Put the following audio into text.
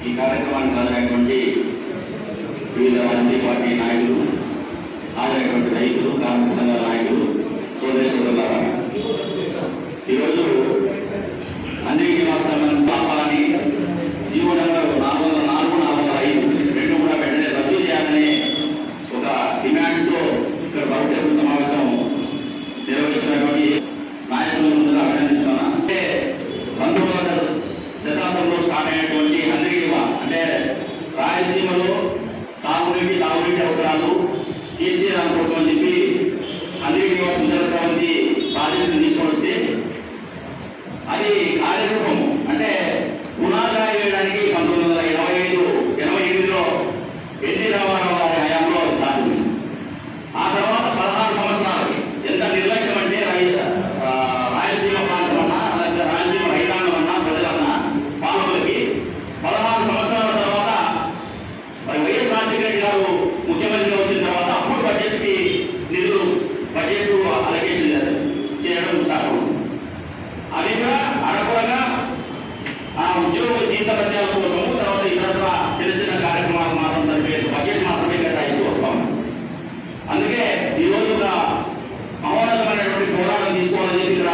ఈ కార్యక్రమానికి హాజరైనటువంటి వివిధ రాజకీయ పార్టీ నాయకులు, హాజరైనటువంటి రైతులు, కార్మిక సంఘాల నాయకులు, సోదరి సోదరులారా, ఈరోజు అందరికీ సంబంధించి జీవో నెంబర్ 404-405 రెండు కూడా వెంటనే రద్దు చేయాలని ఒక డిమాండ్స్ తో ఇక్కడ బహుళ సమావేశం నిర్వహిస్తున్నటువంటి నాయకుల ముందుగా అభినందిస్తున్నా. అంటే 19వ శతాబ్దంలో స్టార్ట్ అయినటువంటి హంద్రీనివా అంటే రాయలసీమలో సాగునీటి తాగునీటి అవసరాలు తీర్చే దానికోసం అని చెప్పి హంద్రీనివా సుందర స్రవంతి ప్రాజెక్టును తీసుకొని వస్తే అది కార్యరూపము అంటే పునాదాయ వేయడానికి 1985-88లో ఎన్టీ రామారావు గారి హయాంలో సాగుతుంది. ఆ తర్వాత 16 సంవత్సరాలకి ఎంత నిర్లక్ష్యం అంటే రాయలసీమ ప్రాంతం అన్నా లేకపోతే రాయలసీమ రైతాంగం అన్నా ప్రజలన్నా పాలకులకి 16 సంవత్సరాల తర్వాత వైఎస్ రాజశేఖర రెడ్డి గారు ముఖ్యమంత్రిగా వచ్చిన తర్వాత అప్పుడు బడ్జెట్కి నిధులు బడ్జెట్ అలొకేషన్ చేయడం స్టార్ట్. అది కూడా అడగగా ఆ ఉద్యోగ జీతభత్యాల కోసము తర్వాత ఇతర చిన్న చిన్న కార్యక్రమాలు మాత్రం సరిపోయేది బడ్జెట్ మాత్రమే కేటాయిస్తూ వస్తాం. అందుకే ఈ రోజు ఒక మహోన్నతమైనటువంటి పోరాటం తీసుకోవాలని చెప్పి ఇక్కడ